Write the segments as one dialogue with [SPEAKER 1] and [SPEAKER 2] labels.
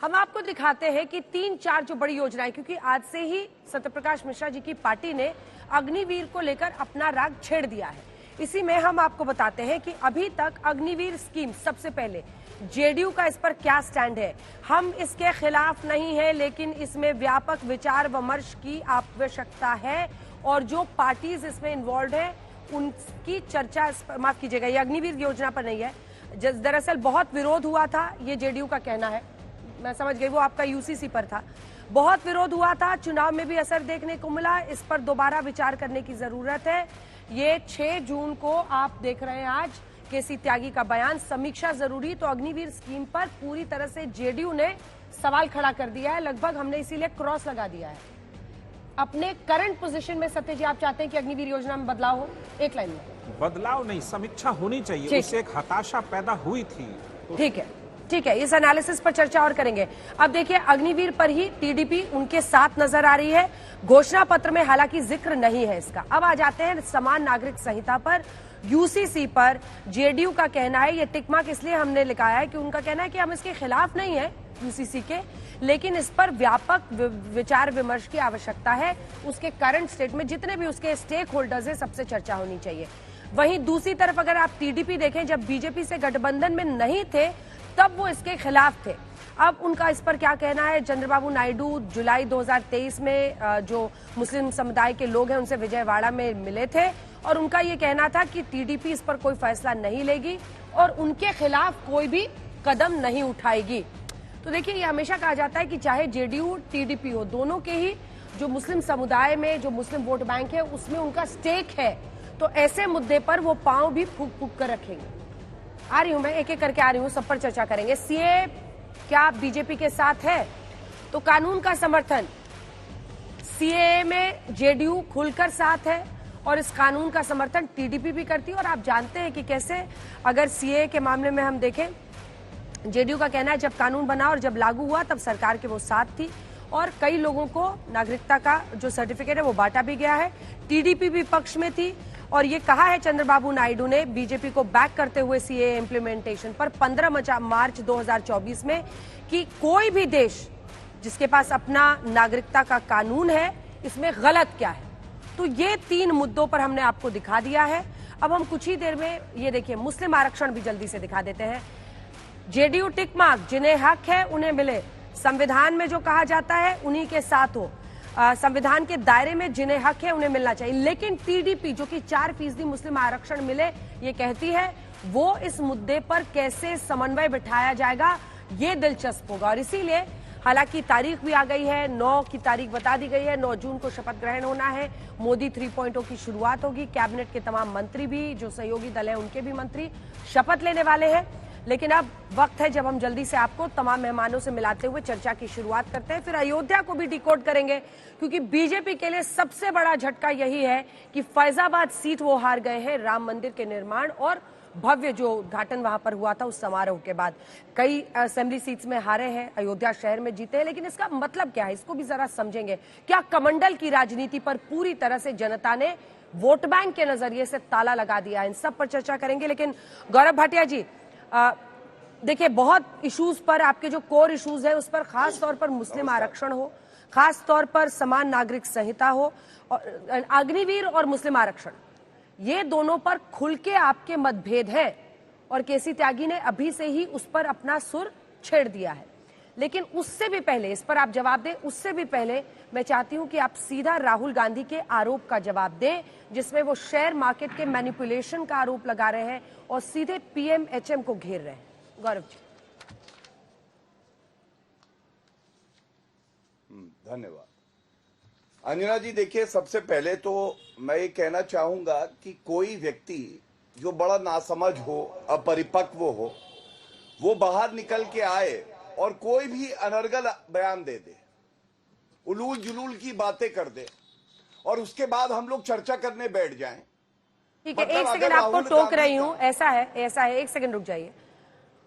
[SPEAKER 1] हम आपको दिखाते हैं कि 3-4 जो बड़ी योजनाएं, क्योंकि आज से ही सत्यप्रकाश मिश्रा जी की पार्टी ने अग्निवीर को लेकर अपना राग छेड़ दिया है। इसी में हम आपको बताते हैं कि अभी तक अग्निवीर स्कीम, सबसे पहले जेडीयू का इस पर क्या स्टैंड है। हम इसके खिलाफ नहीं है, लेकिन इसमें व्यापक विचार विमर्श की आवश्यकता है और जो पार्टीज इसमें इन्वॉल्व है उनकी चर्चा, माफ कीजिएगा, ये अग्निवीर योजना पर नहीं है। दरअसल बहुत विरोध हुआ था, ये जेडीयू का कहना है, मैं समझ गई, वो आपका यूसीसी पर था। बहुत विरोध हुआ था, चुनाव में भी असर देखने को मिला, इस पर दोबारा विचार करने की जरूरत है। ये 6 जून को आप देख रहे हैं आज केसी त्यागी का बयान, समीक्षा जरूरी। तो अग्निवीर स्कीम पर पूरी तरह से जेडीयू ने सवाल खड़ा कर दिया है, लगभग हमने इसीलिए क्रॉस लगा दिया है। अपने करंट पोजीशन में सत्य जी, आप चाहते हैं कि अग्निवीर योजना में बदलाव हो? एक लाइन में
[SPEAKER 2] बदलाव नहीं, समीक्षा होनी चाहिए, उससे एक हताशा पैदा हुई थी।
[SPEAKER 1] ठीक है, ठीक है, इस एनालिसिस पर चर्चा और करेंगे। अब देखिए, अग्निवीर पर ही टीडीपी उनके साथ नजर आ रही है। घोषणा पत्र में हालांकि जिक्र नहीं है इसका। अब आ जाते हैं समान नागरिक संहिता पर, यूसीसी पर। जेडीयू का कहना है, ये टिक मार्क इसलिए हमने लिखा है कि उनका कहना है कि हम इसके खिलाफ नहीं है यूसीसी के, लेकिन इस पर व्यापक विचार विमर्श की आवश्यकता है। उसके करंट स्टेट में जितने भी उसके स्टेक होल्डर्स हैं, सबसे चर्चा होनी चाहिए। वहीं दूसरी तरफ अगर आप टीडीपी देखें, जब बीजेपी से गठबंधन में नहीं थे तब वो इसके खिलाफ थे। अब उनका इस पर क्या कहना है? चंद्रबाबू नायडू जुलाई 2023 में जो मुस्लिम समुदाय के लोग हैं उनसे विजयवाड़ा में मिले थे और उनका ये कहना था कि टीडीपी इस पर कोई फैसला नहीं लेगी और उनके खिलाफ कोई भी कदम नहीं उठाएगी। तो देखिए, ये हमेशा कहा जाता है कि चाहे जेडीयू टीडीपी हो, दोनों के ही जो मुस्लिम समुदाय में जो मुस्लिम वोट बैंक है उसमें उनका स्टेक है, तो ऐसे मुद्दे पर वो पांव भी फूक फूक कर रखेंगे। आ रही हूं मैं, एक एक करके आ रही हूं, सब पर चर्चा करेंगे। सीए क्या बीजेपी के साथ है? तो कानून का समर्थन, सीए में जेडीयू खुलकर साथ है और इस कानून का समर्थन टीडीपी भी करती है। और आप जानते हैं कि कैसे, अगर सीए के मामले में हम देखें, जेडीयू का कहना है जब कानून बना और जब लागू हुआ तब सरकार के वो साथ थी और कई लोगों को नागरिकता का जो सर्टिफिकेट है वो बांटा भी गया है। टीडीपी भी पक्ष में थी और ये कहा है चंद्रबाबू नायडू ने बीजेपी को बैक करते हुए सीए इम्प्लीमेंटेशन पर 15 मार्च 2024 में कि कोई भी देश जिसके पास अपना नागरिकता का कानून है, इसमें गलत क्या है। तो ये 3 मुद्दों पर हमने आपको दिखा दिया है। अब हम कुछ ही देर में ये देखिए, मुस्लिम आरक्षण भी जल्दी से दिखा देते हैं। जेडीयू टिक मार्क, जिन्हें हक है उन्हें मिले, संविधान में जो कहा जाता है उन्हीं के साथ हो, संविधान के दायरे में जिन्हें हक है उन्हें मिलना चाहिए। लेकिन टीडीपी जो कि 4% मुस्लिम आरक्षण मिले ये कहती है, वो इस मुद्दे पर कैसे समन्वय बिठाया जाएगा ये दिलचस्प होगा। और इसीलिए हालांकि तारीख भी आ गई है, 9 की तारीख बता दी गई है, 9 जून को शपथ ग्रहण होना है, मोदी 3.0 की शुरुआत होगी, कैबिनेट के तमाम मंत्री भी, जो सहयोगी दल है उनके भी मंत्री शपथ लेने वाले हैं। लेकिन अब वक्त है जब हम जल्दी से आपको तमाम मेहमानों से मिलाते हुए चर्चा की शुरुआत करते हैं। फिर अयोध्या को भी डिकोड करेंगे, क्योंकि बीजेपी के लिए सबसे बड़ा झटका यही है कि फैजाबाद सीट वो हार गए हैं राम मंदिर के निर्माण और भव्य जो उद्घाटन वहां पर हुआ था उस समारोह के बाद। कई असेंबली सीट्स में हारे हैं, अयोध्या शहर में जीते हैं, लेकिन इसका मतलब क्या है इसको भी जरा समझेंगे। क्या कमंडल की राजनीति पर पूरी तरह से जनता ने वोट बैंक के नजरिए से ताला लगा दिया है? इन सब पर चर्चा करेंगे। लेकिन गौरव भाटिया जी, देखिए, बहुत इश्यूज पर, आपके जो कोर इश्यूज है उस पर खास तौर पर मुस्लिम आरक्षण हो, खास तौर पर समान नागरिक संहिता हो, और अग्निवीर और मुस्लिम आरक्षण, ये दोनों पर खुल के आपके मतभेद हैं और केसी त्यागी ने अभी से ही उस पर अपना सुर छेड़ दिया है। लेकिन उससे भी पहले, इस पर आप जवाब दें, उससे भी पहले मैं चाहती हूं कि आप सीधा राहुल गांधी के आरोप का जवाब दें, जिसमें वो शेयर मार्केट के मैनिपुलेशन का आरोप लगा रहे हैं और सीधे पीएमएचएम को घेर रहे हैं। गौरव जी।
[SPEAKER 3] धन्यवाद अंजना जी। देखिए, सबसे पहले तो मैं ये कहना चाहूंगा कि कोई व्यक्ति जो बड़ा नासमझ हो, अपरिपक्व हो, वो बाहर निकल के आए और कोई भी अनर्गल बयान दे दे, उलूल जुलूल की बातें कर दे और उसके बाद हम लोग चर्चा करने बैठ जाएं।
[SPEAKER 1] ठीक है, एक सेकंड आपको टोक रही हूं, ऐसा है, एक सेकंड रुक जाइए।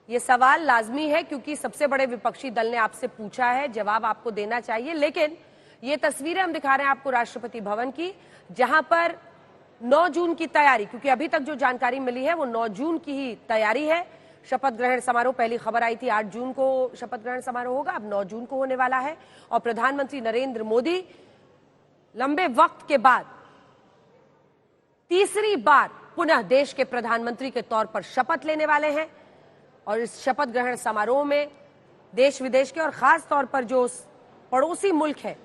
[SPEAKER 1] ये सवाल लाजमी है क्योंकि सबसे बड़े विपक्षी दल ने आपसे पूछा है, जवाब आपको देना चाहिए। लेकिन ये तस्वीरें हम दिखा रहे हैं आपको राष्ट्रपति भवन की, जहां पर 9 जून की तैयारी, क्योंकि अभी तक जो जानकारी मिली है वो 9 जून की ही तैयारी है। शपथ ग्रहण समारोह, पहली खबर आई थी 8 जून को शपथ ग्रहण समारोह होगा, अब 9 जून को होने वाला है। और प्रधानमंत्री नरेंद्र मोदी लंबे वक्त के बाद तीसरी बार पुनः देश के प्रधानमंत्री के तौर पर शपथ लेने वाले हैं। और इस शपथ ग्रहण समारोह में देश विदेश के और खास तौर पर जो पड़ोसी मुल्क है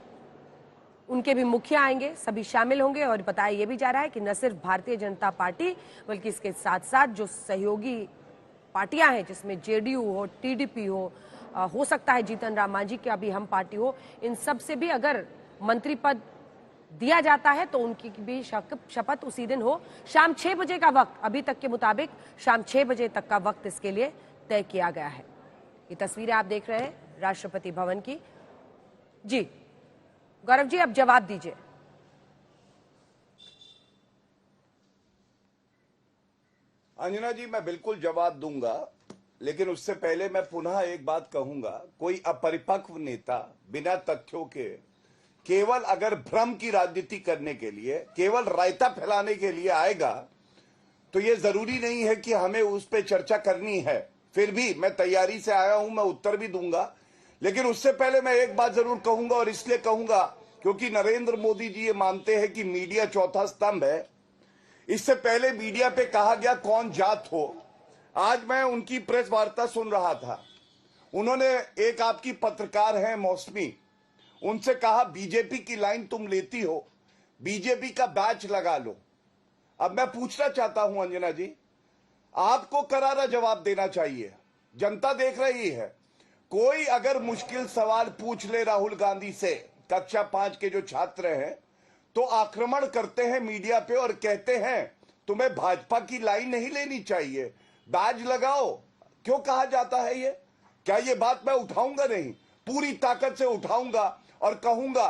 [SPEAKER 1] उनके भी मुखिया आएंगे, सभी शामिल होंगे। और बताया यह भी जा रहा है कि न सिर्फ भारतीय जनता पार्टी बल्कि इसके साथ साथ जो सहयोगी पार्टियां हैं जिसमें जेडीयू हो, टीडीपी हो सकता है जीतन राम मांझी की अभी हम पार्टी हो, इन सब से भी अगर मंत्री पद दिया जाता है तो उनकी भी शपथ उसी दिन हो। शाम 6 बजे का वक्त, अभी तक के मुताबिक शाम 6 बजे तक का वक्त इसके लिए तय किया गया है। ये तस्वीरें आप देख रहे हैं राष्ट्रपति भवन की। जी गौरव जी, अब जवाब दीजिए।
[SPEAKER 3] अंजना जी, मैं बिल्कुल जवाब दूंगा, लेकिन उससे पहले मैं पुनः एक बात कहूंगा। कोई अपरिपक्व नेता बिना तथ्यों के केवल अगर भ्रम की राजनीति करने के लिए, केवल रायता फैलाने के लिए आएगा तो ये जरूरी नहीं है कि हमें उस पर चर्चा करनी है। फिर भी मैं तैयारी से आया हूं, मैं उत्तर भी दूंगा, लेकिन उससे पहले मैं एक बात जरूर कहूंगा, और इसलिए कहूंगा क्योंकि नरेंद्र मोदी जी ये मानते हैं कि मीडिया चौथा स्तंभ है। इससे पहले मीडिया पे कहा गया कौन जात हो। आज मैं उनकी प्रेस वार्ता सुन रहा था, उन्होंने एक आपकी पत्रकार है मौसमी, उनसे कहा बीजेपी की लाइन तुम लेती हो, बीजेपी का बैच लगा लो। अब मैं पूछना चाहता हूं अंजना जी, आपको करारा जवाब देना चाहिए, जनता देख रही है। कोई अगर मुश्किल सवाल पूछ ले राहुल गांधी से, कक्षा 5 के जो छात्र हैं, तो आक्रमण करते हैं मीडिया पे और कहते हैं तुम्हें भाजपा की लाइन नहीं लेनी चाहिए, बैज लगाओ। क्यों कहा जाता है ये? क्या ये बात मैं उठाऊंगा? नहीं, पूरी ताकत से उठाऊंगा और कहूंगा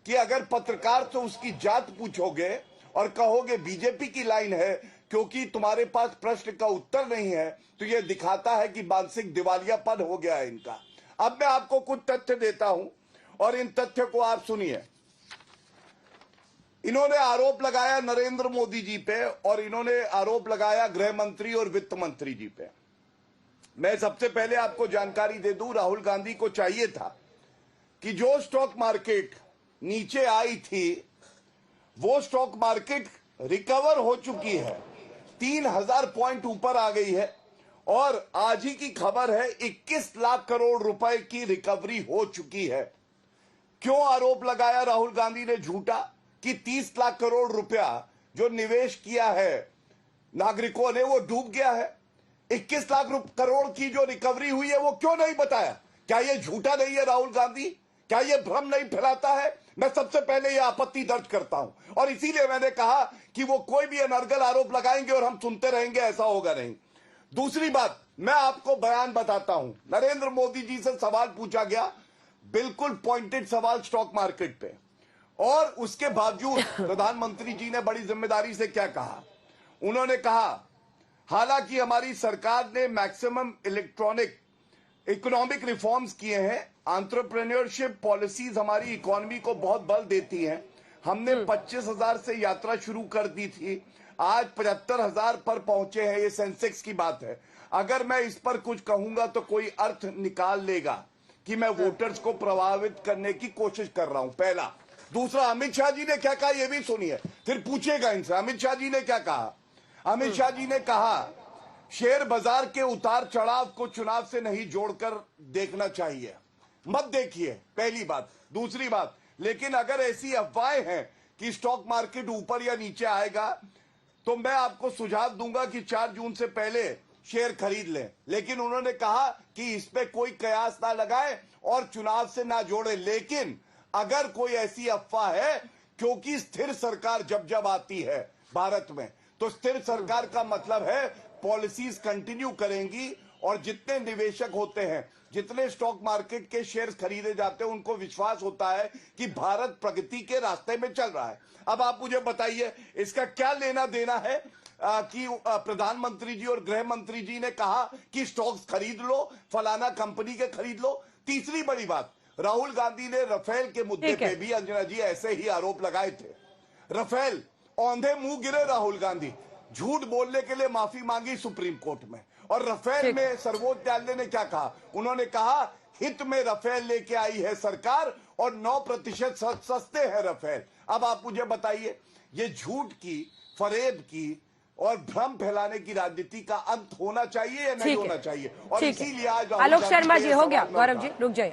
[SPEAKER 3] कि अगर पत्रकार से उसकी जात पूछोगे और कहोगे बीजेपी की लाइन है क्योंकि तुम्हारे पास प्रश्न का उत्तर नहीं है, तो यह दिखाता है कि मानसिक दिवालियापन हो गया है इनका। अब मैं आपको कुछ तथ्य देता हूं और इन तथ्यों को आप सुनिए। इन्होंने आरोप लगाया नरेंद्र मोदी जी पे और इन्होंने आरोप लगाया गृह मंत्री और वित्त मंत्री जी पे। मैं सबसे पहले आपको जानकारी दे दूं, राहुल गांधी को चाहिए था कि जो स्टॉक मार्केट नीचे आई थी वो स्टॉक मार्केट रिकवर हो चुकी है, 3000 पॉइंट ऊपर आ गई है और आज ही की खबर है 21 लाख करोड़ रुपए की रिकवरी हो चुकी है। क्यों आरोप लगाया राहुल गांधी ने झूठा कि 30 लाख करोड़ रुपया जो निवेश किया है नागरिकों ने वो डूब गया है? 21 लाख करोड़ की जो रिकवरी हुई है वो क्यों नहीं बताया? क्या ये झूठा नहीं है राहुल गांधी? क्या ये भ्रम नहीं फैलाता है? मैं सबसे पहले ये आपत्ति दर्ज करता हूं और इसीलिए मैंने कहा कि वो कोई भी अनर्गल आरोप लगाएंगे और हम सुनते रहेंगे, ऐसा होगा नहीं। दूसरी बात, मैं आपको बयान बताता हूं। नरेंद्र मोदी जी से सवाल पूछा गया, बिल्कुल पॉइंटेड सवाल स्टॉक मार्केट पे, और उसके बावजूद प्रधानमंत्री जी ने बड़ी जिम्मेदारी से क्या कहा? उन्होंने कहा हालांकि हमारी सरकार ने मैक्सिमम इकोनॉमिक रिफॉर्म्स किए हैं, एंटरप्रेन्योरशिप पॉलिसीज हमारी इकोनॉमी को बहुत बल देती हैं। हमने 25,000 से यात्रा शुरू कर दी थी, आज 75,000 पर पहुंचे हैं। ये सेंसेक्स की बात है। अगर मैं इस पर कुछ कहूंगा तो कोई अर्थ निकाल लेगा कि मैं वोटर्स को प्रभावित करने की कोशिश कर रहा हूं, पहला। दूसरा, अमित शाह जी ने क्या कहा ये भी सुनिए, फिर पूछेगा इनसे अमित शाह जी ने क्या कहा। अमित शाह जी ने कहा शेयर बाजार के उतार चढ़ाव को चुनाव से नहीं जोड़कर देखना चाहिए, मत देखिए, पहली बात। दूसरी बात, लेकिन अगर ऐसी अफवाहें हैं कि स्टॉक मार्केट ऊपर या नीचे आएगा तो मैं आपको सुझाव दूंगा कि 4 जून से पहले शेयर खरीद लें, लेकिन उन्होंने कहा कि इस पे कोई कयास ना लगाए और चुनाव से ना जोड़े। लेकिन अगर कोई ऐसी अफवाह है, क्योंकि स्थिर सरकार जब जब आती है भारत में, तो स्थिर सरकार का मतलब है पॉलिसीज कंटिन्यू करेंगी और जितने निवेशक होते हैं, जितने स्टॉक मार्केट के शेयर्स खरीदे जाते हैं, उनको विश्वास होता है कि भारत प्रगति के रास्ते में चल रहा है। अब आप मुझे बताइए इसका क्या लेना देना है कि प्रधानमंत्री जी और गृह मंत्री जी ने कहा कि स्टॉक्स खरीद लो, फलाना कंपनी के खरीद लो। तीसरी बड़ी बात, राहुल गांधी ने राफेल के मुद्दे पे भी अंजना जी ऐसे ही आरोप लगाए थे। राफेल, औंधे मुंह गिरे राहुल गांधी, झूठ बोलने के लिए माफी मांगी सुप्रीम कोर्ट में और रफेल
[SPEAKER 1] ठीक।
[SPEAKER 3] में सर्वोच्च न्यायालय ने क्या कहा? उन्होंने कहा हित में रफेल लेके आई है सरकार और 9% सस्ते हैं रफेल। अब आप मुझे बताइए, ये झूठ की, फरेब की और भ्रम फैलाने की राजनीति का अंत होना चाहिए या नहीं होना चाहिए? और
[SPEAKER 1] ठीक है।
[SPEAKER 3] इसीलिए आज
[SPEAKER 1] आलोक शर्मा जी, हो गया। गौरव जी रुक जाइए।